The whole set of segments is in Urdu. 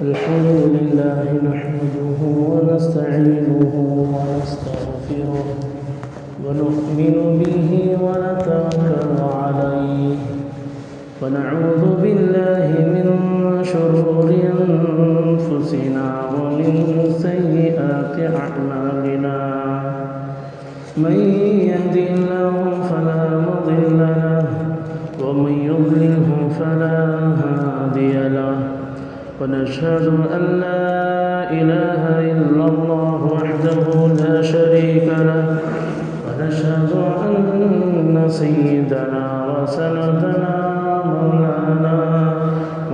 الحمد لله نحمده ونستعينه ونستغفره ونؤمن به ونتوكل عليه ونعوذ بالله من شرور أنفسنا ومن سيئات أعمالنا من يهده الله فلا مضل له ومن يضلله فلا هادي له ونشهد أن لا إله إلا الله وحده لا شريك له ونشهد أن سيدنا وسندنا مولانا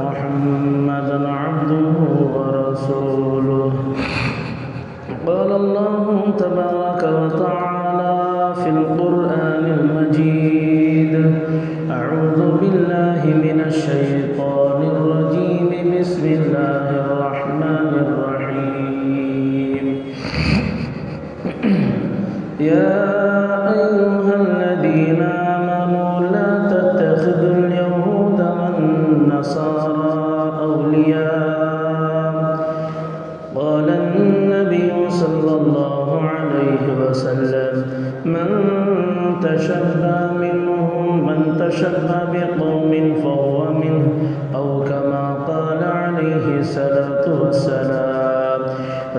محمدا عبده ورسوله قال الله تبارك وتعالى في القرآن المجيد أعوذ بالله من الشيطان الرجيم بسم الله الرحمن الرحيم يا أيها الذين آمنوا لا تتخذوا اليهود والنصارى أولياء قال النبي صلى الله عليه وسلم من تشبه بقوم فهو منه أو كما قال عليه الصلاة والسلام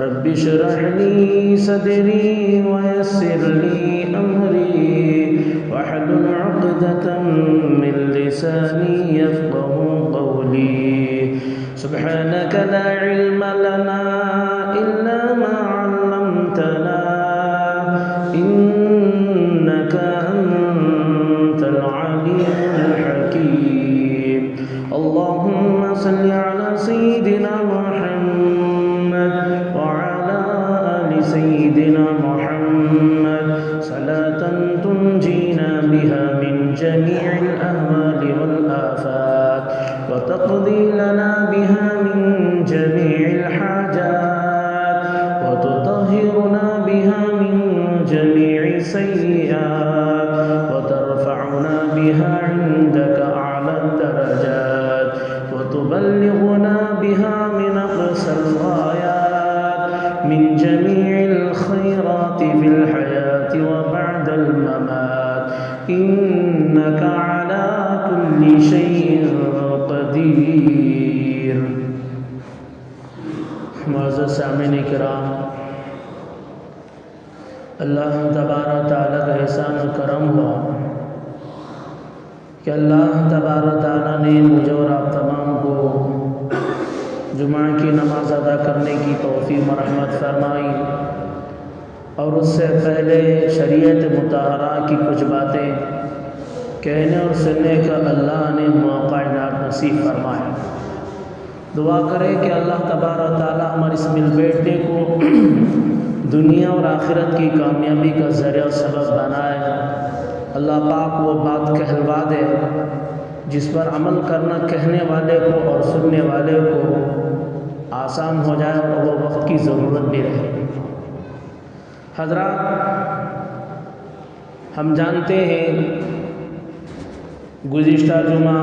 رب اشرح لي صدري ويسر لي أمري واحلل عقدة من لساني يفقه قولي سبحانك لا علم لنا إلا ما علمتنا إنك أنت العليم الحكيم اللهم صل على سيدنا محمد وعلى آل سيدنا محمد صلاة تنجينا بها من جميع الأهوال والآفات وتقضي لنا بها من جميع الحاجات وتطهرنا بها من جميع السيئات وترفعنا بها عندك أعلى الدرجات وتبلغنا بها من أقصى الغايات من جميع الخيرات في الحياة وبعد الممات إنك على كل شيء قدیر۔ معزز سامعین کرام، اللہ تبارک تعالیٰ کا احسان و کرم ہوا کہ اللہ تبارک تعالیٰ نے مجھے اور آپ تمام کو جمعہ کی نماز ادا کرنے کی توفیق و رحمت فرمائی، اور اس سے پہلے شریعت مطہرہ کی کچھ باتیں کہنے اور سننے کا اللہ نے موقع عنایت نصیب فرمایا۔ دعا کرے کہ اللہ تبارک تعالیٰ ہمارے اس مل بیٹھنے کو دنیا اور آخرت کی کامیابی کا ذریعہ سبب بنائے۔ اللہ پاک وہ بات کہلوا دے جس پر عمل کرنا کہنے والے کو اور سننے والے کو آسان ہو جائے اور وہ وقت کی ضرورت بھی رہے۔ حضرات، ہم جانتے ہیں گزشتہ جمعہ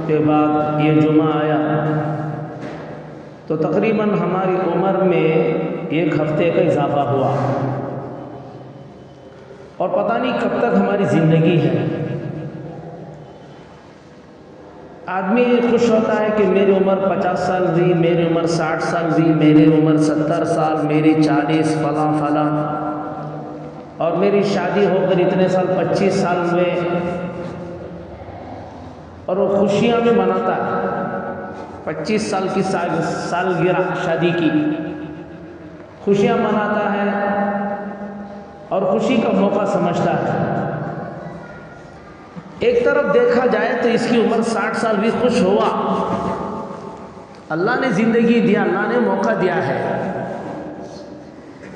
کے بعد یہ جمعہ آیا تو تقریباً ہماری عمر میں 1 ہفتے کا اضافہ ہوا، اور پتہ نہیں کب تک ہماری زندگی ہے۔ آدمی خوش ہوتا ہے کہ میری عمر 50 سال ہوئی، میری عمر 60 سال ہوئی، میری عمر 70 سال، میری 40 فلاں فلاں، اور میری شادی ہو کر اتنے سال 25 سال ہوئے، اور وہ خوشیاں میں مناتا ہے 25 سال کی سالگرہ شادی کی خوشیاں مناتا ہے اور خوشی کا موقع سمجھتا ہے۔ ایک طرف دیکھا جائے تو اس کی عمر 60 سال بھی خوش ہوا، اللہ نے زندگی دیا، اللہ نے موقع دیا ہے،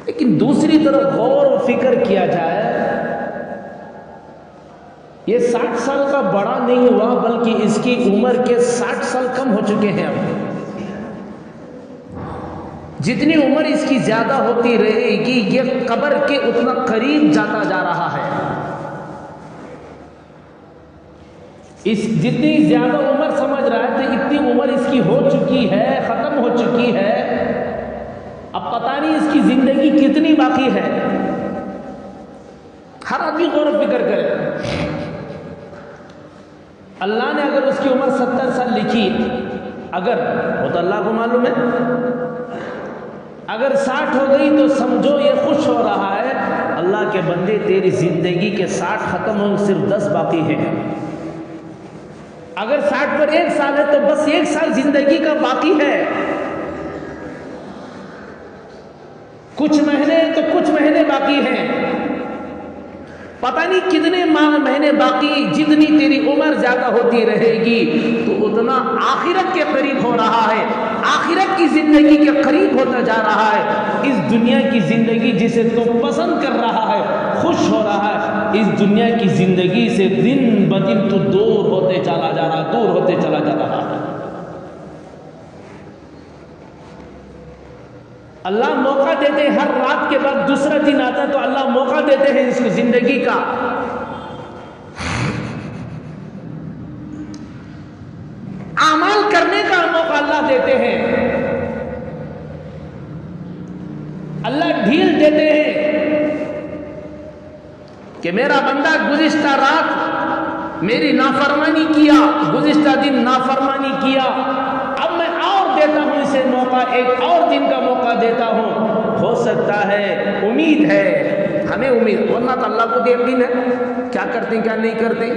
لیکن دوسری طرف غور و فکر کیا جائے یہ 60 سال کا بڑا نہیں ہوا بلکہ اس کی عمر کے 60 سال کم ہو چکے ہیں۔ اب جتنی عمر اس کی زیادہ ہوتی رہے گی یہ قبر کے اتنا قریب جاتا جا رہا ہے۔ اس جتنی زیادہ عمر سمجھ رہا ہے تو اتنی عمر اس کی ہو چکی ہے، ختم ہو چکی ہے، اب پتہ نہیں اس کی زندگی کتنی باقی ہے۔ ہر آدمی غور و فکر کرے، اللہ نے اگر اس کی عمر 70 سال لکھی، اگر وہ تو اللہ کو معلوم ہے، اگر 60 ہو گئی تو سمجھو یہ خوش ہو رہا ہے، اللہ کے بندے تیری زندگی کے 60 ختم ہوں، صرف 10 باقی ہیں۔ اگر 60 پر 1 سال ہے تو بس 1 سال زندگی کا باقی ہے، کچھ مہینے تو کچھ مہینے باقی ہیں، پتہ نہیں کتنے مہینے باقی۔ جتنی تیری عمر زیادہ ہوتی رہے گی تو اتنا آخرت کے قریب ہو رہا ہے، آخرت کی زندگی کے قریب ہوتا جا رہا ہے۔ اس دنیا کی زندگی جسے تو پسند کر رہا ہے، خوش ہو رہا ہے، اس دنیا کی زندگی سے دن بدن تو دور ہوتے چلا جا رہا، دور ہوتے چلا جا رہا ہے۔ اللہ موقع دیتے ہیں، ہر رات کے بعد دوسرا دن آتا ہے تو اللہ موقع دیتے ہیں اس کی زندگی کا۔ اعمال کرنے کا موقع اللہ دیتے ہیں، اللہ ڈھیل دیتے ہیں کہ میرا بندہ گزشتہ رات میری نافرمانی کیا، گزشتہ دن نافرمانی کیا، اب میں اور دیتا ہوں اسے موقع، ایک اور دن کا موقع دیتا ہوں۔ ہو سکتا ہے، امید ہے ہمیں، امید، ورنہ تو اللہ کو یقین ہے کیا کرتے ہیں کیا نہیں کرتے۔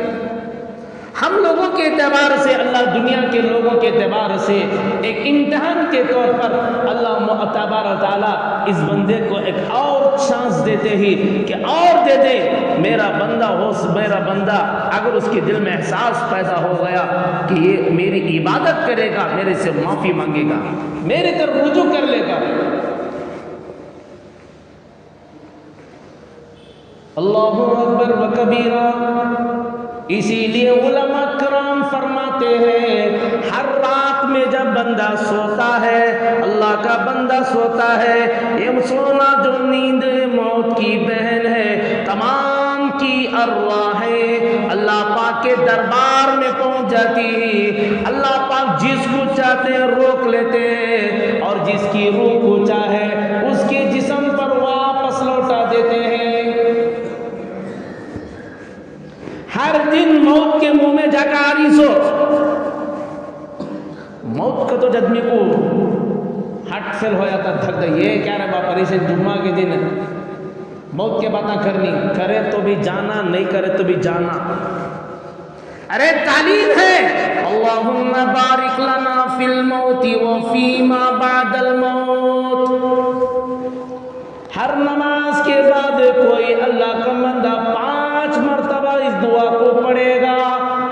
ہم لوگوں کے اعتبار سے، اللہ دنیا کے لوگوں کے اعتبار سے ایک امتحان کے طور پر اللہ تبارک و تعالیٰ اس بندے کو ایک اور چانس دیتے ہی کہ اور دے دے، میرا بندہ ہو، میرا بندہ اگر اس کے دل میں احساس پیدا ہو گیا کہ یہ میری عبادت کرے گا، میرے سے معافی مانگے گا، میرے طرف رجوع کر لے گا۔ اللہ اکبر و کبیرہ۔ اسی لیے علماء کرام فرماتے ہیں ہر رات میں جب بندہ سوتا ہے، اللہ کا بندہ سوتا ہے، یہ سونا جو نیند موت کی بہن ہے، تمام کی ارواحیں اللہ پاک کے دربار میں پہنچ جاتی ہے۔ اللہ پاک جس کو چاہتے ہیں روک لیتے ہیں، اور جس کی روح کو چاہے اس کے جسم پر واپس لوٹا دیتے ہیں۔ ہر دن موت کے منہ میں جا کر آری سو، موت کا تو جدمی کو ہٹ فیل ہو جاتا تھک گئی، یہ کیا رہے باپا اسے جمعہ کے دن موت کے باتیں کرنی، کرے تو بھی جانا، نہیں کرے تو بھی جانا۔ ارے تعلیم ہے، اللہم بارک لنا فی الموت وفی ما بعد الموت۔ ہر نماز کے بعد کوئی اللہ کا بندہ 5 مرتبہ اس دعا کو پڑھے گا،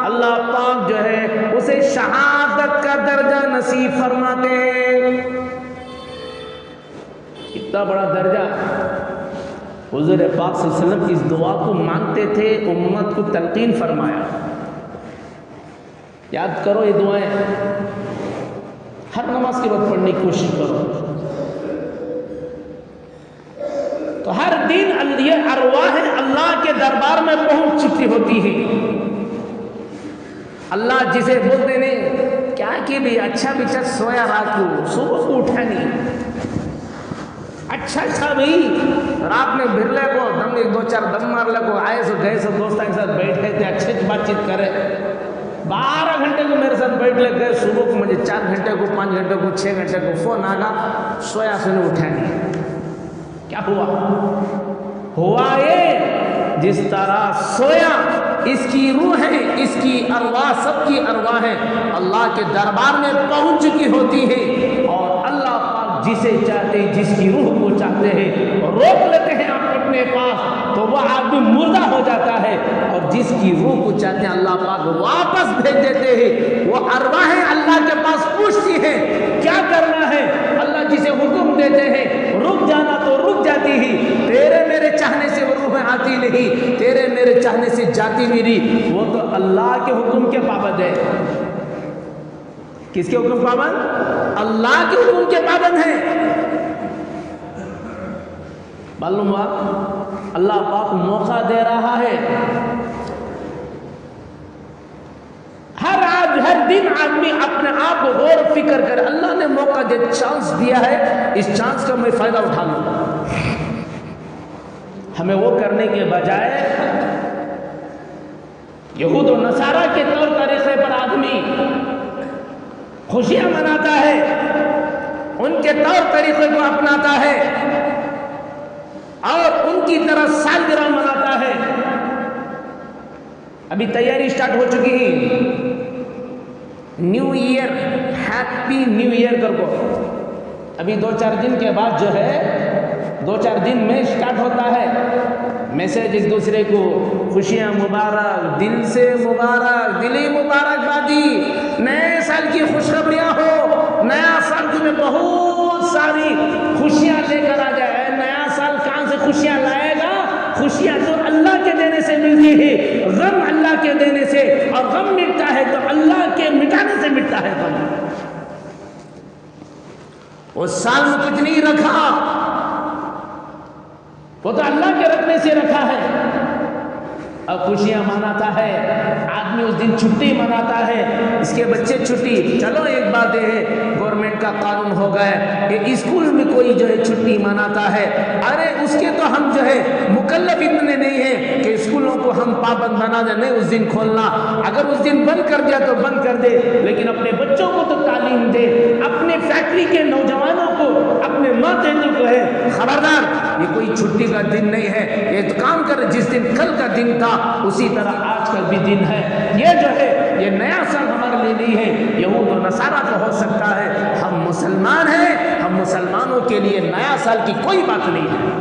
اللہ پاک جو ہے اسے شہادت کا درجہ نصیب فرماتے ہیں۔ اتنا بڑا درجہ حضور پاک صلی اللہ علیہ وسلم اس دعا کو مانگتے تھے، امت کو تلقین فرمایا۔ یاد کرو یہ دعائیں، ہر نماز کے بعد پڑھنے کی کوشش کرو۔ تو ہر دن یہ ارواح اللہ کے دربار میں پہنچ چکی ہوتی ہے۔ اللہ جسے بولتے نہیں کیا کہ بھی اچھا بچہ سویا رات کو، صبح کو اٹھا نہیں، اچھا بھائی رات میں بھرلے کو دم 1-2-4 دم مار لے کو، آئے سو گئے سو دوستوں کے ساتھ بیٹھے تھے، اچھے بات چیت کرے، 12 گھنٹے کو میرے ساتھ بیٹھ لے گئے، صبح کو مجھے 4 گھنٹے کو 5 گھنٹے کو 6 گھنٹے کو فون آگا، سویا سونے اٹھا نہیں۔ کیا ہوا یہ جس طرح سویا، اس کی روح ہے، اس کی ارواح، سب کی ارواح ہے اللہ کے دربار میں پہنچ چکی ہوتی ہے، اور اللہ پاک جسے چاہتے ہیں، جس کی روح کو چاہتے ہیں روک لیتے ہیں اپنے پاس، تو وہ آدمی مردہ ہو جاتا ہے، اور جس کی روح کو چاہتے ہیں اللہ پاک واپس بھیج دیتے ہیں۔ وہ ارواحیں اللہ کے پاس پوچھتی ہیں کیا کرنا ہے، اللہ جسے حکم دیتے ہیں رک جانا تو رک جاتی ہی، تیرے میرے چاہنے سے وہ روح آتی نہیں، تیرے میرے چاہنے سے جاتی نہیں، وہ تو اللہ کے حکم کے پابند ہے۔ کس کے حکم پابند؟ اللہ کے حکم کے پابند ہے۔ معلوم ہوا اللہ پاک موقع دے رہا ہے دن آدمی اپنے آپ کو غور و فکر کرے، اللہ نے موقع دے، چانس دیا ہے، اس چانس کا میں فائدہ اٹھا لوں۔ ہمیں وہ کرنے کے بجائے یہود و نصارہ کے طور طریقے پر آدمی خوشیاں مناتا ہے، ان کے طور طریقے کو اپناتا ہے اور ان کی طرح سالگرہ مناتا ہے۔ ابھی تیاری سٹارٹ ہو چکی ہے، new year, happy new year کر کو ابھی 2-4 دن کے بعد جو ہے 2-4 دن میں سٹارٹ ہوتا ہے میسج ایک دوسرے کو، خوشیاں مبارک، دل سے مبارک، دلی مبارک بادی، نئے سال کی خوشخبریاں ہو، نیا سال تمہیں بہت ساری خوشیاں لے کر آ جائے۔ نیا سال کہاں سے خوشیاں لائے گا؟ خوشیاں تو اللہ کے دینے سے ملتی ہے، غم اللہ کے دینے سے، اور غم مٹتا ہے تو اللہ کے مٹانے سے مٹتا ہے غم۔ اس سال میں کچھ نہیں رکھا، وہ تو اللہ کے رکھنے سے رکھا ہے۔ اب خوشیاں مناتا ہے آدمی، اس دن چھٹی مناتا ہے، اس کے بچے چھٹی۔ چلو ایک بات یہ ہے، گورنمنٹ کا قانون ہو گیا ہے کہ اسکول میں کوئی جو ہے چھٹی مناتا ہے، ارے اس کے تو ہم جو ہے مکلف اتنے نہیں ہیں کہ اسکولوں کو ہم پابند بنا دیں، نہیں اس دن کھولنا، اگر اس دن بند کر دیا تو بند کر دے، لیکن اپنے بچوں کو تو تعلیم دے، اپنے فیکٹری کے نوجوانوں کو، اپنے ماتحتوں کو ہے خبردار، یہ کوئی چھٹی کا دن نہیں ہے، یہ کام کر، جس دن کل کا دن تھا اسی طرح آج کا بھی دن ہے۔ یہ جو ہے یہ نیا سال ہمارے لیے نہیں ہے، یہود و نصارہ کو ہو سکتا ہے، ہم مسلمان ہیں، ہم مسلمانوں کے لیے نیا سال کی کوئی بات نہیں ہے۔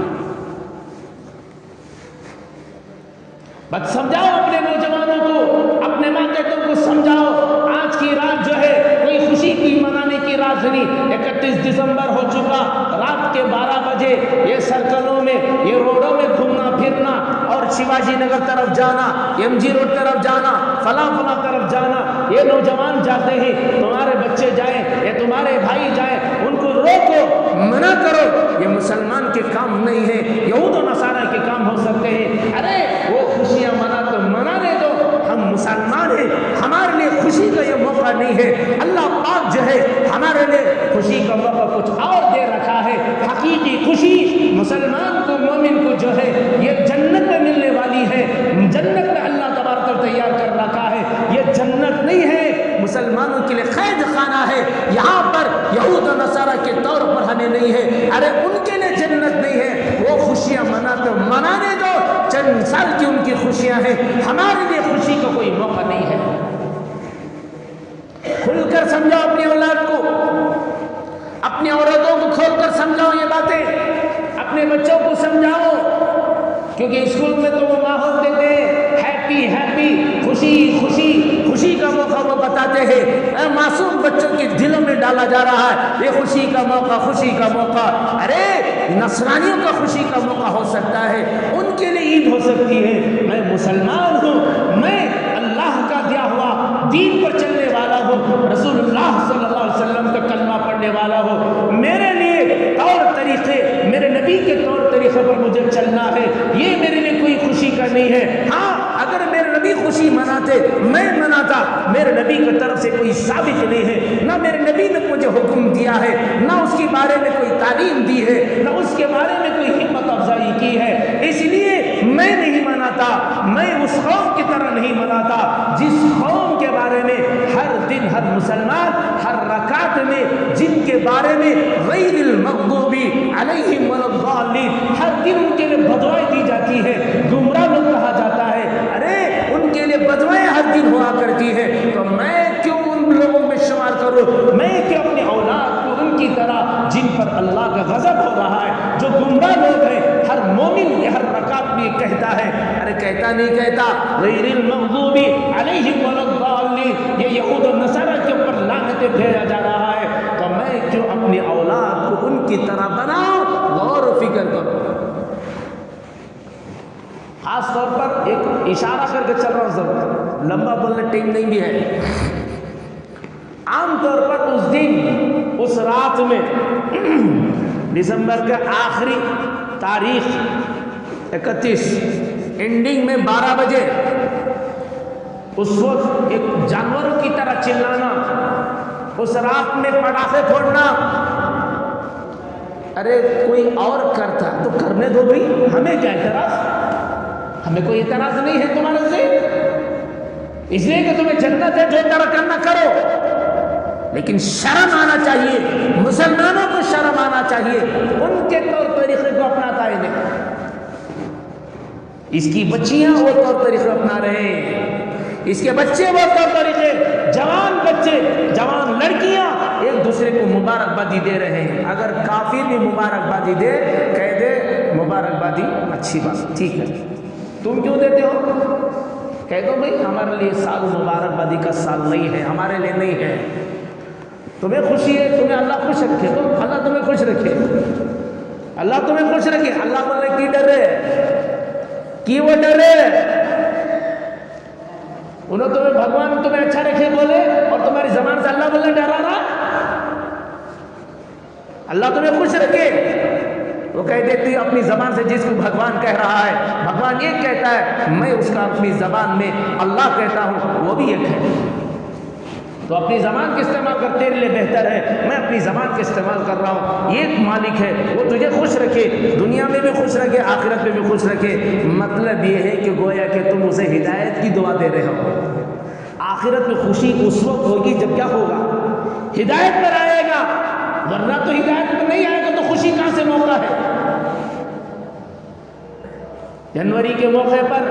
بس سمجھاؤ اپنے نوجوانوں کو، اپنے ماتحتوں کو سمجھاؤ، آج کی رات جو ہے کوئی خوشی کی منانے کی رات نہیں۔ 31 دسمبر ہو چکا، رات کے 12 بجے یہ سرکلوں میں، یہ روڈوں میں گھومنا پھرنا اور شیواجی نگر طرف جانا، ایم جی روڈ طرف جانا، فلاں طرف جانا، یہ نوجوان جاتے ہیں، تمہارے بچے جائیں یا تمہارے بھائی جائیں، ان کو روکو، منع کرو، یہ مسلمان کے کام نہیں ہے، یہود و نصارہ کے کام ہو سکتے ہیں۔ ارے وہ خوشیاں منا تو منانے دو، ہم مسلمان ہیں، ہمارے لیے خوشی کا یہ موقع نہیں ہے۔ اللہ پاک جو ہے ہمارے لیے خوشی کا موقع کچھ اور دے رکھا ہے۔ حقیقی خوشی مسلمان کو، مومن کو جو ہے یہ جنت میں ملنے والی ہے، جنت میں اللہ تبارک و تعالیٰ تیار کر رکھا ہے، یہ جنت نہیں ہے، مسلمانوں کے لیے قید خانہ ہے، یہاں پر یہود و نصارہ کے طور پر ہمیں نہیں ہے۔ ارے ان کے لیے جنت نہیں ہے، وہ خوشیاں منانے دو، چند سال کی ان کی خوشیاں ہیں، ہمارے لیے خوشی کا کوئی موقع نہیں ہے۔ کھل کر سمجھاؤ اپنی اولاد کو، اپنی عورتوں کو کھول کر سمجھاؤ یہ باتیں، اپنے بچوں کو سمجھاؤ، کیونکہ اسکول میں تو وہ ماحول دیتے ہیں ہیپی ہیپی، خوشی خوشی، خوشی کا موقع وہ بتاتے ہیں، معصوم بچوں کے دلوں میں ڈالا جا رہا ہے یہ خوشی کا موقع، خوشی کا موقع۔ ارے نصرانیوں کا خوشی کا موقع ہو سکتا ہے، ان کے لیے عید ہو سکتی ہے، میں مسلمان ہوں، میں اللہ کا دیا ہوا دین پر چلنے والا ہوں، رسول اللہ صلی اللہ علیہ وسلم کا کلمہ پڑھنے والا ہوں، میرے لیے طور طریقے میرے نبی کے طور طریقے پر مجھے چلنا ہے، یہ میرے لیے کوئی خوشی کا نہیں ہے۔ ہاں اگر میرے نبی خوشی مناتے، میں مناتا، میرے نبی کی طرف سے کوئی ثابت نہیں ہے، نہ میرے نبی نے مجھے حکم دیا ہے، نہ اس کے بارے میں کوئی تعلیم دی ہے، نہ اس کے بارے میں کوئی ہمت افزائی کی ہے، اس لیے میں نہیں مناتا، میں اس قوم کی طرح نہیں مناتا جس قوم کے بارے میں ہر دن ہر مسلمان ہر رکعت میں جن کے بارے میں غیر المغضوب علیہم ولا الضالین ہر دن ان کے لیے بدعائیں دی جاتی ہے، گمراہ لوگ کہا جاتا ہے، ارے ان کے لیے بدعائیں ہر دن ہوا کرتی ہے، تو میں کیوں ان لوگوں میں شمار کروں، میں کیوں اپنی اولاد کو ان کی طرح جن پر اللہ کا غضب ہو رہا ہے، جو گمراہ لوگ ہیں، ہر مومن ہر رکعت میں کہتا ہے، ارے کہتا نہیں کہتا غیر المغضوب علیہم ولا الضالین، یہ یہود و نصارہ کے اوپر لعنتیں بھیجا جا رہا ہے، تو میں کیوں اپنی اولاد کو ان کی طرح بناؤں، غور و فکر کرو۔ خاص طور پر ایک اشارہ کر کے چل رہا ہوں، ضرور لمبا بولنے ٹائم نہیں بھی ہے۔ عام طور پر اس دن اس رات میں دسمبر کا آخری تاریخ 31 اینڈنگ میں 12 بجے اس وقت ایک جانوروں کی طرح تک چلانا، اس رات میں پٹاخے پھوڑنا، ارے کوئی اور کرتا تو کرنے دو بھائی، ہمیں کیا اعتراض؟ ہمیں کوئی اعتراض نہیں ہے تمہارے سے، اس لیے کہ تمہیں جنت ہے، جو طرح کرنا کرو، لیکن شرم آنا چاہیے، مسلمانوں کو شرم آنا چاہیے، ان کے طور طریقے کو اپناتا ہے نہیں، اس کی بچیاں وہ طور طریقے اپنا رہے ہیں، اس کے بچے وہ طور طریقے، جوان بچے، جوان لڑکیاں ایک دوسرے کو مبارکبادی دے رہے ہیں۔ اگر کافر بھی مبارکبادی دے، کہہ دے مبارکبادی اچھی بات، ٹھیک ہے، تم کیوں دیتے ہو؟ کہہ دو بھائی ہمارے لیے سال مبارکبادی کا سال نہیں ہے، ہمارے لیے نہیں ہے، تمہیں خوشی ہے، تمہیں اللہ خوش رکھے تو اللہ تمہیں خوش رکھے، اللہ تمہیں خوش رکھے۔ اللہ بولے کی ڈرے، کی وہ ڈرے، انہوں تمہیں بھگوان تمہیں اچھا رکھے بولے اور تمہاری زبان سے اللہ بولے ڈرا رہا، اللہ تمہیں خوش رکھے، وہ کہہ دیتی اپنی زبان سے جس کو بھگوان کہہ رہا ہے، بھگوان ایک کہتا ہے، میں اس کا اپنی زبان میں اللہ کہتا ہوں، وہ بھی ایک ہے، تو اپنی زبان کے استعمال کر، تیرے لیے بہتر ہے، میں اپنی زبان کے استعمال کر رہا ہوں، ایک مالک ہے، وہ تجھے خوش رکھے، دنیا میں بھی خوش رکھے، آخرت میں بھی خوش رکھے۔ مطلب یہ ہے کہ گویا کہ تم اسے ہدایت کی دعا دے رہے ہو، آخرت میں خوشی اس وقت ہوگی جب کیا ہوگا، ہدایت پر آئے گا، ورنہ تو ہدایت پر نہیں آئے گا تو خوشی کہاں سے موقع ہے؟ جنوری کے موقع پر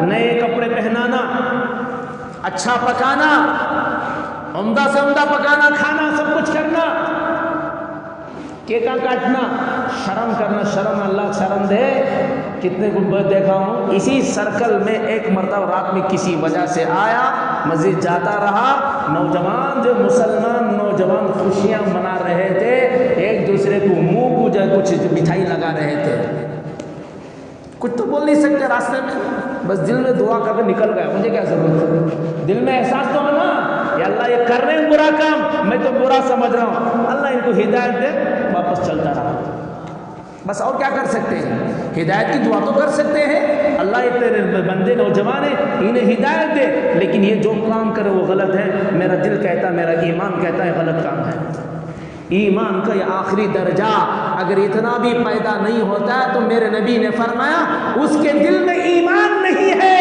نئے کپڑے پہنانا، اچھا پکانا، عمدہ سے عمدہ پکانا، کھانا، سب کچھ کرنا، کیکا کاٹنا، شرم کرنا، شرم، اللہ شرم دے۔ کتنے کو دیکھا ہوں اسی سرکل میں ایک مرتبہ رات میں کسی وجہ سے آیا، مسجد جاتا رہا، نوجوان جو مسلمان نوجوان خوشیاں منا رہے تھے، ایک دوسرے کو منہ کو جو کچھ مٹھائی لگا رہے تھے، کچھ تو بول نہیں سکتے راستے میں، بس دل میں دعا کر کے نکل گیا، مجھے کیا ضرورت ہے، دل میں احساس تو ہونا یا اللہ یہ کر رہے ہیں برا کام، میں تو برا سمجھ رہا ہوں، اللہ ان کو ہدایت دے، واپس چلتا رہا، بس اور کیا کر سکتے ہیں؟ ہدایت کی دعا تو کر سکتے ہیں، اللہ یہ تیرے بندے نوجوان ہیں انہیں ہدایت دے، لیکن یہ جو کام کرے وہ غلط ہے، میرا دل کہتا ہے، میرا ایمان کہتا ہے غلط کام ہے۔ ایمان کا یہ آخری درجہ اگر اتنا بھی پیدا نہیں ہوتا ہے تو میرے نبی نے فرمایا اس کے دل میں ایمان نہیں ہے۔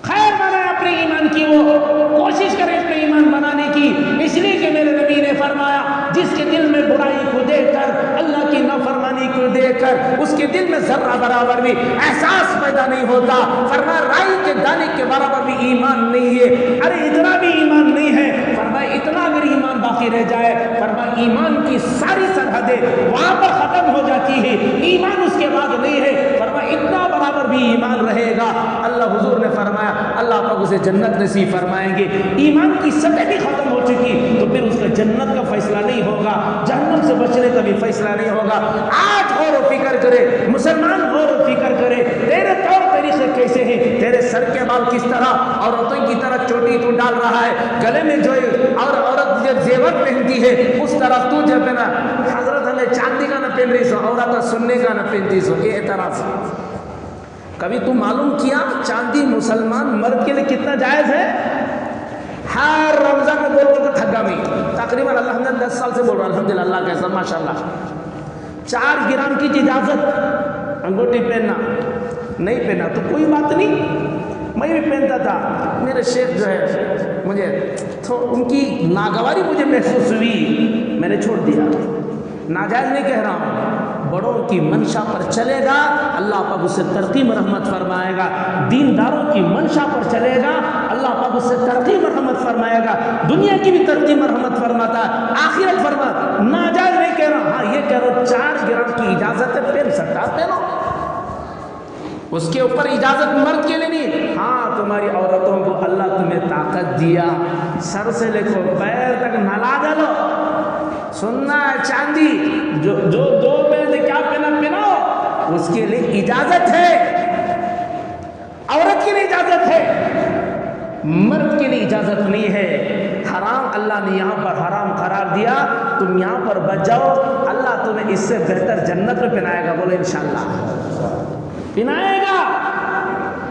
خیر بنائے اپنے ایمان کی، وہ کوشش کرے اپنے ایمان بنانے کی، اس لیے کہ میرے نبی نے فرمایا جس کے دل میں برائی کو دیکھ کر، اللہ کی نافرمانی کو دیکھ کر اس کے دل میں ذرہ برابر بھی احساس پیدا نہیں ہوتا، فرمایا رائی کے دانے کے برابر بھی ایمان نہیں ہے۔ ارے اتنا بھی ایمان نہیں ہے، فرمایا اتنا اگر ایمان باقی رہ جائے، فرمایا ایمان کی ساری سرحدیں وہاں پر ختم ہو جاتی ہے، ایمان اس کے بعد نہیں ہے، فرمایا اتنا برابر بھی ایمان رہے گا، اللہ حضور نے فرمایا اللہ پاک اسے جنت نصیب فرمائیں گے۔ ایمان کی سطح بھی ختم ہو چکی تو پھر اس کا جنت کا فیصلہ نہیں ہوگا، جہنم سے بچنے کا بھی فیصلہ نہیں ہوگا۔ آج غور و فکر کرے مسلمان، غور و فکر کرے تیرے طور طریقے کیسے ہیں، تیرے سر کے بال کس طرح عورتوں کی طرح چوٹی تو ڈال رہا ہے، گلے میں جو اور عورت جب زیور پہنتی ہے اس طرح تو جب ہے نا حضرت ہمیں چاندی کا نہ پہن رہی سو، عورت سننے کا نہ پہنتی سو، یہ اعتراض۔ کبھی تو معلوم کیا چاندی مسلمان مرد کے لیے کتنا جائز ہے؟ ہر رمضان میں بول کر تھگا میں تقریباً الحمدللہ 10 سال سے بول رہا ہوں، الحمدللہ اللہ کا احسان ماشاءاللہ، 4 گرام کی اجازت انگوٹھی پہننا، نہیں پہنا تو کوئی بات نہیں، میں بھی پہنتا تھا، میرے شیخ جو ہے مجھے ان کی ناگواری مجھے محسوس ہوئی، میں نے چھوڑ دیا، ناجائز نہیں کہہ رہا ہوں، بڑوں کی منشا پر چلے گا اللہ پاک اسے ترقی میں رحمت فرمائے گا، دینداروں کی منشا پر چلے گا اللہ پاک اسے ترقی میں رحمت فرمائے گا، دنیا کی بھی ترقی میں رحمت فرماتا ہے، آخرت فرماتا، ناجائز نہیں کہہ رہا، ہاں یہ کہہ رہا 4 گرام کی اجازت ہے، پہن سکتا پہنو، اس کے اوپر اجازت مرد کے لیے نہیں۔ ہاں تمہاری عورتوں کو اللہ تمہیں طاقت دیا، سر سے لے کر پیر تک نلا ڈالو، سننا ہے چاندی جو دو پہن سے کیا پہناؤ، اس کے لیے اجازت ہے، عورت کے لیے اجازت ہے، مرد کے لیے اجازت نہیں ہے، حرام اللہ نے یہاں پر حرام قرار دیا، تم یہاں پر بچ جاؤ، اللہ تمہیں اس سے بہتر جنت میں پہنائے گا، بولے انشاءاللہ پہنائے گا،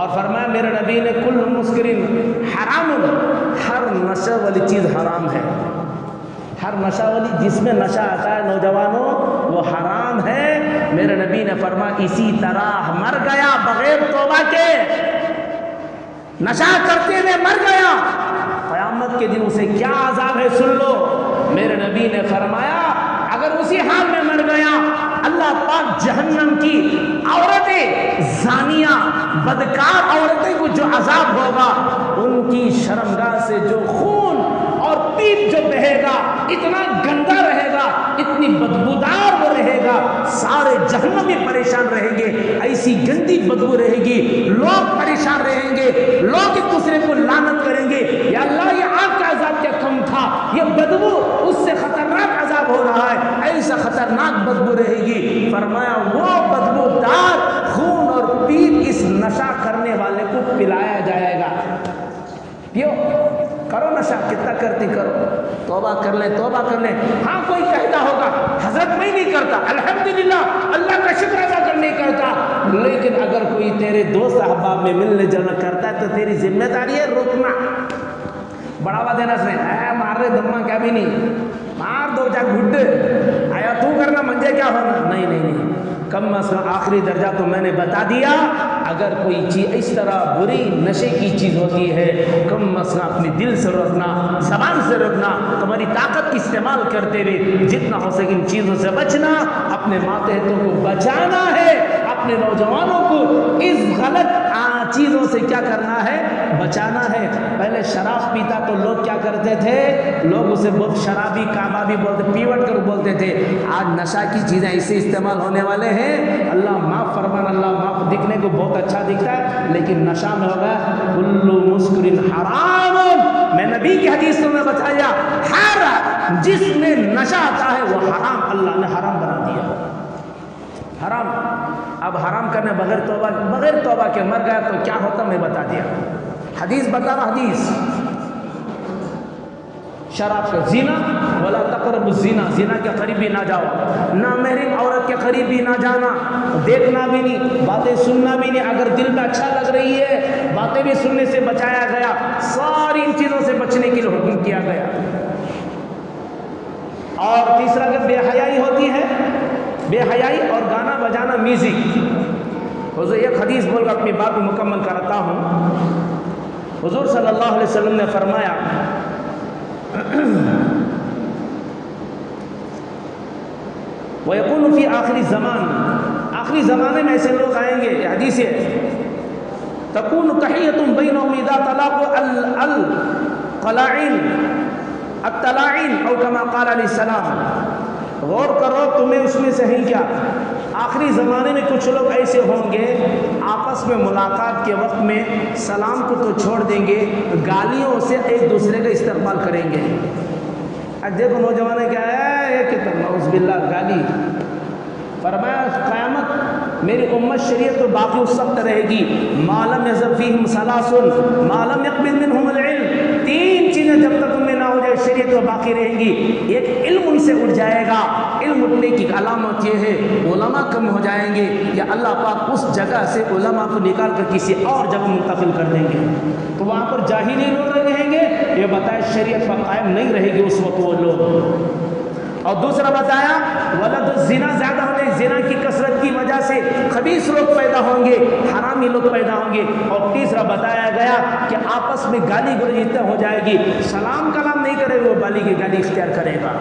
اور فرمایا میرے نبی نے کل مسکرین حرام، ہر نشہ والی چیز حرام ہے، ہر نشہ والی جس میں نشہ آتا ہے نوجوانوں وہ حرام ہے۔ میرے نبی نے فرمایا اسی طرح مر گیا بغیر توبہ کے، نشہ کرتے ہوئے مر گیا، قیامت کے دن اسے کیا عذاب ہے سن لو۔ میرے نبی نے فرمایا اگر اسی حال میں مر گیا اللہ پاک جہنم کی عورتیں، زانیہ بدکار عورتیں کو جو عذاب ہوگا ان کی شرمگاہ سے جو خون اور پیپ جو بہے گا اتنا گندا رہے گا، اتنی بدبودار وہ رہے گا، سارے جہنمی پریشان رہیں گے، ایسی گندی بدبو رہے گی، لوگ پریشان رہیں گے، لوگ ایک دوسرے کو لعنت کریں گے، یا اللہ یہ آگ کا عذاب کیا کم تھا، یہ بدبو اس سے خطرناک عذاب ہو رہا ہے، ایسا خطرناک بدبو رہے گی۔ فرمایا وہ بدبودار خون اور پیپ اس نشہ کرنے والے کو پلایا جائے گا۔ پیو، کرو نشہ، کتنا کرتی کرو، توبہ کر لیں توبہ کر لیں۔ ہاں کوئی کہتا ہوگا حضرت میں نہیں کرتا، الحمدللہ اللہ کا شکر ادا کر نہیں کرتا، لیکن اگر کوئی تیرے دوست احباب میں ملنے جلنا کرتا ہے تو تیری ذمہ داری ہے روکنا، بڑھاوا دینا سے مار رہے دھما کیا بھی نہیں، مار دو جا گھٹ آیا تو کرنا منجے کیا ہونا، نہیں نہیں نہیں، کم از کم آخری درجہ تو میں نے بتا دیا۔ اگر کوئی چیز اس طرح بری نشے کی چیز ہوتی ہے کم از کم اپنے دل سے روکنا، زبان سے روکنا، تمہاری طاقت کی استعمال کرتے ہوئے جتنا ہو سکے ان چیزوں سے بچنا، اپنے ماتحتوں کو بچانا ہے، اپنے نوجوانوں کو اس غلط چیزوں سے کیا کرنا ہے، بچانا ہے۔ پہلے شراب پیتا تو لوگ کیا کرتے تھے، لوگ اسے بہت شرابی کبابی بولتے، پیوٹ کر بولتے تھے۔ آج نشہ کی چیزیں ایسے استعمال ہونے والے ہیں، اللہ معاف فرمان، اللہ معاف، دکھنے کو بہت اچھا دکھتا ہے لیکن نشہ میں ہوگا کل مسکر حرام۔ میں نبی کی حدیث میں بتایا ہر جس میں نشہ آتا ہے وہ حرام، اللہ نے حرام بنا دیا، حرام۔ اب حرام کرنے بغیر توبہ کے مر گیا تو کیا ہوتا میں بتا دیا، حدیث بتا رہا، حدیث شراب کا زنا، ولا تقربوا الزنا، زنا کے قریب بھی نہ جاؤ، نامحرم عورت کے قریب بھی نہ جانا، دیکھنا بھی نہیں، باتیں سننا بھی نہیں، اگر دل میں اچھا لگ رہی ہے باتیں بھی سننے سے بچایا گیا، ساری ان چیزوں سے بچنے کے لیے حکم کیا گیا۔ اور تیسرا کہ بے حیائی ہوتی ہے، بے حیائی اور گانا بجانا، میوزک۔ حضور ایک حدیث بول کر اپنی بات کو مکمل کرتا ہوں۔ حضور صلی اللہ علیہ وسلم نے فرمایا وَيَكُونُ فِي آخری زمان، آخری زمانے میں ایسے لوگ آئیں گے، یہ حدیث ہے، تَكُونُ تَحِيَّةٌ بَيْنَهُمْ إِذَا طَلَقُوا الْقَلَاعِينَ التَّلَاعِينَ أو كما قال علیہ السلام۔ غور کرو تمہیں اس میں سے ہیں کیا، آخری زمانے میں کچھ لوگ ایسے ہوں گے آپس میں ملاقات کے وقت میں سلام کو تو چھوڑ دیں گے، گالیوں سے ایک دوسرے کا استقبال کریں گے۔ اب دیکھو نوجوان کیا ہے، ایک نعوذ باللہ گالی۔ فرمایا قیامت میری امت شریعت تو باقی سخت رہے گی، ما لم یذب فیہم ثلاث، ما لم یقبل منہم العلم، تین چیزیں جب تک ان میں نہ ہو جائے شریعت تو باقی رہیں گی۔ ایک علم ان سے اٹھ جائے گا، علم اٹھنے کی علامت یہ ہے علماء کم ہو جائیں گے، یا اللہ پاک اس جگہ سے علماء کو نکال کر کسی اور جگہ منتقل کر دیں گے، تو وہاں پر جاہلی لوگ رہیں گے، یہ بتائے شریعت پر قائم نہیں رہے گی اس وقت وہ لوگ۔ اور دوسرا بتایا ولد الزنا، زیادہ ہونے زنا کی کثرت کی وجہ سے خبیث لوگ پیدا ہوں گے، حرامی لوگ پیدا ہوں گے۔ اور تیسرا بتایا گیا کہ آپس میں گالی گلوچ ہو جائے گی، سلام کلام نہیں کرے وہ بالی کی گالی اختیار کرے گا۔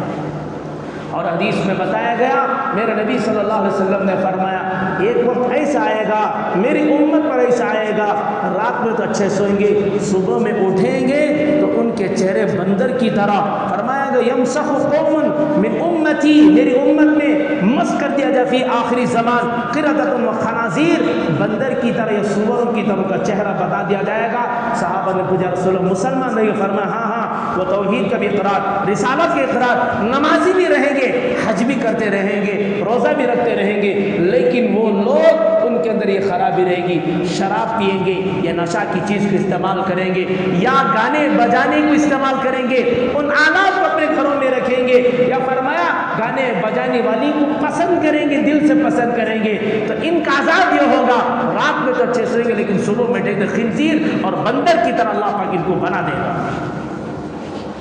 اور حدیث میں بتایا گیا میرے نبی صلی اللہ علیہ وسلم نے فرمایا ایک وقت ایسا آئے گا میری امت پر، ایسا آئے گا رات میں تو اچھے سوئیں گے، صبح میں اٹھیں گے تو ان کے چہرے بندر کی طرح، فرمایا گا یمسخ قوم من امتی، میری امت میں مس کر دیا جائے فی آخری زمان قردۃ و خنازیر، بندر کی طرح یا سوروں کی طرح کا چہرہ بتا دیا جائے گا۔ صحابہ نے پوچھا رسول اللہ مسلمان نہیں؟ فرمایا ہاں ہاں، وہ توحید کا بھی اقرار، رسالت کے اقرار، نمازی بھی رہیں گے، حج بھی کرتے رہیں گے، روزہ بھی رکھتے رہیں گے، لیکن وہ لوگ ان کے اندر یہ خرابی رہے گی، شراب پئیں گے یا نشہ کی چیز کو استعمال کریں گے یا گانے بجانے کو استعمال کریں گے، ان آلات کو اپنے گھروں میں رکھیں گے، یا فرمایا گانے بجانے والی کو پسند کریں گے، دل سے پسند کریں گے تو ان کا عذاب یہ ہوگا رات میں تو اچھے سوئیں گے لیکن صبح میں ڈیک خنزیر اور بندر کی طرح اللہ پاک ان کو بنا دے گا.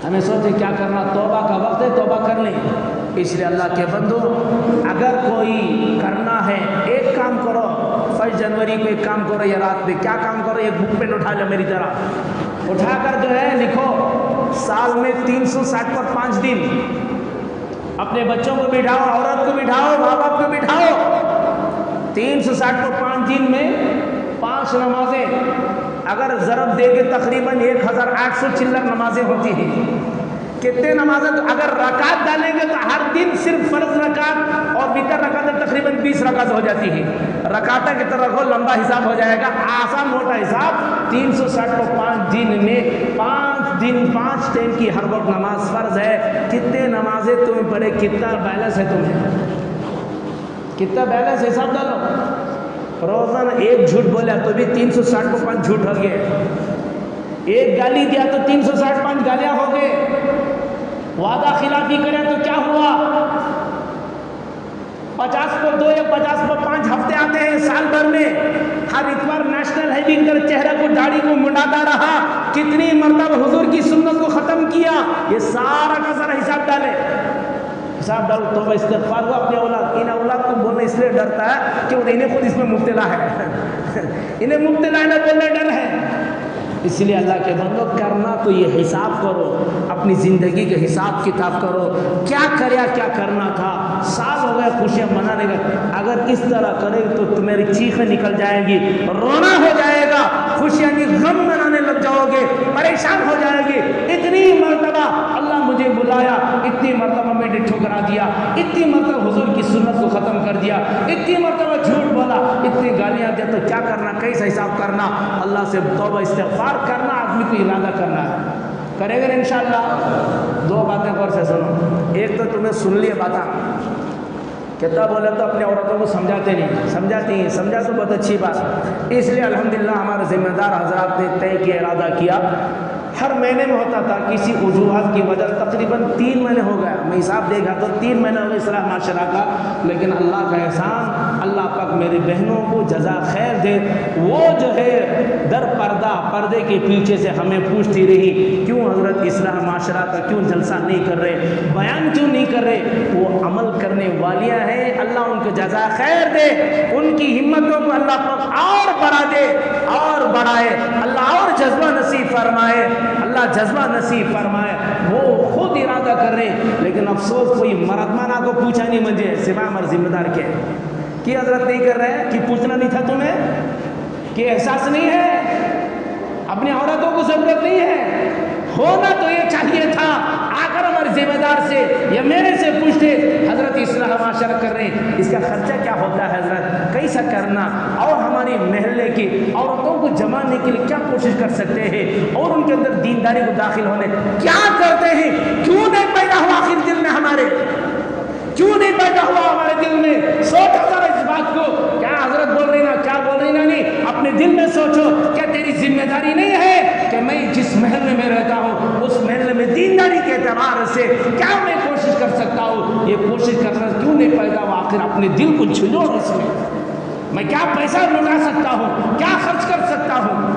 ہمیں سوچے کیا کرنا, توبہ کا وقت ہے, توبہ کر لیں. اس لیے اللہ کے بندو اگر کوئی کرنا ہے ایک کام کرو, 1 جنوری کو ایک کام کرو یا رات میں کیا کام کرو, ایک بک پین اٹھا لو میری طرح, اٹھا کر جو ہے لکھو سال میں 360 پر 5 دن اپنے بچوں کو بٹھاؤ, عورت کو بٹھاؤ, ماں باپ کو بٹھاؤ, 360 پر 5 دن میں 5 نمازیں اگر ضرب دے کے تقریباً 1800 چلر نمازیں ہوتی ہیں. کتنے نمازیں, تو اگر رکعت ڈالیں گے تو ہر دن صرف فرض رکعت اور وتر رکعت تقریباً 20 رکعت ہو جاتی ہے. رکعتیں کی طرح رکھو, لمبا حساب ہو جائے گا, آسان موٹا حساب. 360 کو 5 دن میں 5 دن 5 ٹائم کی ہر وقت نماز فرض ہے. کتنے نمازیں تمہیں پڑھے, کتنا بیلنس ہے تمہیں, کتنا بیلنس, حساب ڈالو. روزانہ ایک جھوٹ بولا تو بھی 360 کو 5 جھوٹ ہو گئے, ایک گالی دیا تو 360 5 گالیاں ہو گئے, وعدہ خلافی کرے تو کیا ہوا, 50 پر 2 یا 50 پر 5 ہفتے آتے ہیں سال بھر میں, ہر اتوار نیشنل ہیونگ کر چہرہ کو داڑھی کو منڈاتا رہا, کتنی مرتبہ حضور کی سنت کو ختم کیا, یہ سارا کا سارا حساب ڈالے. حساب ڈالو, توبہ استغفار ہوا. اپنے اولاد, ان اولاد کو بولنا اس لیے ڈرتا ہے کہ انہیں خود اس میں مبتلا ہے, انہیں مبتلا ہے نہ بولنے ڈر ہے. اس لیے اللہ کے بندو کرنا تو یہ حساب کرو, اپنی زندگی کے حساب کتاب کرو, کیا کریا کیا کرنا تھا. سال ہو گئے خوشیاں منانے گئے, اگر اس طرح کرے تو تمہاری چیخیں نکل جائیں گی, رونا ہو جائے گا, خوشیاں کی غم منانے لگ جاؤ گے, پریشان ہو جائے گے. اتنی مرتبہ اللہ مجھے بلایا, اتنی مرتبہ میں نے ٹھکرا دیا, اتنی مرتبہ حضور کی سنت کو ختم کر دیا, اتنی مرتبہ جھوٹ بولا, اتنی گالیاں دیا, تو کیا کرنا, کیسا حساب کرنا. اللہ سے توبہ استغفار کرنا, آدمی کو ارادہ کرنا ہے, کرے گا انشاءاللہ. 2 باتیں غور سے سنو. ایک تو تمہیں سن لیے باتاں, کتنا بولے تو اپنی عورتوں کو سمجھاتے نہیں, سمجھاتی ہیں, سمجھا تو بہت اچھی بات. اس لیے الحمدللہ ہمارے ذمہ دار حضرات نے طے کیا, ارادہ کیا, ہر مہینے میں ہوتا تھا, کسی وجوہات کی وجہ تقریباً 3 مہینے ہو گیا, میں حساب دے گا تو 3 مہینے ہو گئے اصلاح معاشرہ کا. لیکن اللہ کا احسان, اللہ پاک میری بہنوں کو جزا خیر دے, وہ جو ہے در پردے کے پیچھے سے ہمیں پوچھتی رہی کیوں حضرت اصلاح معاشرہ کا کیوں جلسہ نہیں کر رہے, بیان کیوں نہیں کر رہے. وہ عمل کرنے والیاں ہیں, اللہ ان کو جزا خیر دے, ان کی ہمتوں کو اللہ پاک اور بڑھا دے اور بڑھائے, اللہ اور جذبہ نصیب فرمائے, اللہ جذبہ نصیب فرمائے. وہ خود ارادہ کر رہے, لیکن افسوس کوئی مردمانہ کو پوچھا نہیں مجھے سوائے ہمارے ذمہ دار کے, کہ حضرت نہیں کر رہے, کہ پوچھنا نہیں تھا تمہیں, کہ احساس نہیں ہے, اپنی عورتوں کو ضرورت نہیں ہے, ہونا تو یہ چاہیے تھا. آ کر ہمارے ذمہ دار سے یا میرے سے پوچھتے حضرت اصلاح معاشرہ کر رہے ہیں, اس کا خرچہ کیا ہوتا ہے حضرت, کیسا کرنا, اور ہماری محلے کی عورتوں کو جمانے کے لیے کیا کوشش کر سکتے ہیں, اور ان کے اندر دینداری کو داخل ہونے کیا کرتے ہیں. کیوں نہیں پیدا ہوا آخر دل میں ہمارے, کیوں نہیں پیدا ہوا ہمارے دل میں. سوچو ذرا اس بات کو, کیا حضرت بول رہی نا, کیا بول رہی نا, نہیں اپنے دل میں سوچو, کیا تیری ذمہ داری نہیں ہے کہ میں جس محلے میں رہتا ہوں اس محلے میں دینداری کے اعتبار سے کیا میں کوشش کر سکتا ہوں. یہ کوشش کرنا کیوں نہیں پیدا ہوا, آخر اپنے دل کو چھلو اس میں کیا پیسہ لگا سکتا ہوں, کیا خرچ کر سکتا ہوں.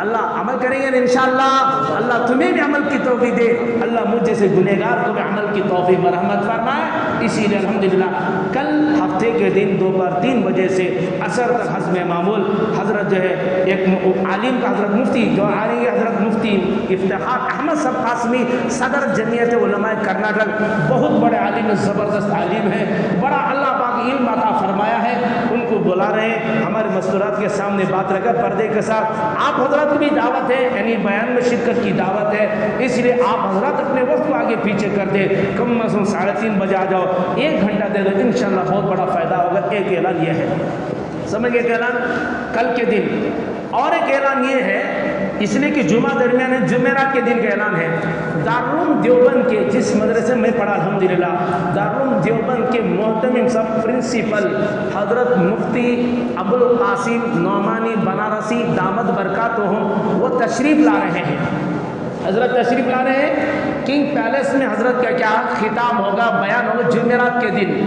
اللہ عمل کریں گے انشاءاللہ, اللہ تمہیں بھی عمل کی توفیق دے, اللہ مجھ جیسے گنہگار کو بھی عمل کی توفیق و رحمت فرمائے. اسی لیے الحمدللہ کل ہفتے کے دن دوپہر 3 بجے سے عصر تک حسب معمول حضرت جو ہے ایک عالم کا حضرت مفتی جو آ رہی ہے, حضرت مفتی افتخار احمد صاحب قاسمی, صدر جمعیت علماء کرناٹک, بہت بڑے عالم, زبردست عالم ہے, بڑا اللہ پاک علم عطا فرمایا ہے. ان کو بلا رہے ہیں ہمارے مستورات کے سامنے بات رکھا پردے کے ساتھ. آپ حضرات کی بھی دعوت ہے, یعنی بیان میں شرکت کی دعوت ہے, اس لیے آپ حضرات اپنے وقت کو آگے پیچھے کر دیں, کم از کم 3:30 بجے آ جاؤ, 1 گھنٹہ دے دو, انشاءاللہ بہت بڑا فائدہ ہوگا. ایک اعلان یہ ہے, سمجھ گئے, اعلان کل کے دن, اور ایک اعلان یہ ہے اس لیے کہ جمعہ درمیان ہے, جمعرات کے دن کا اعلان ہے. دارالعلوم دیوبند کے جس مدرسے میں پڑھا الحمدللہ, دارالعلوم دیوبند کے محتمم سب پرنسپل حضرت مفتی ابوالقاسم نعمانی بنارسی دامت برکاتہم, وہ تشریف لا رہے ہیں. حضرت تشریف لا رہے ہیں کنگ پیلس میں. حضرت کا کیا خطاب ہوگا, بیان ہوگا جمعرات کے دن.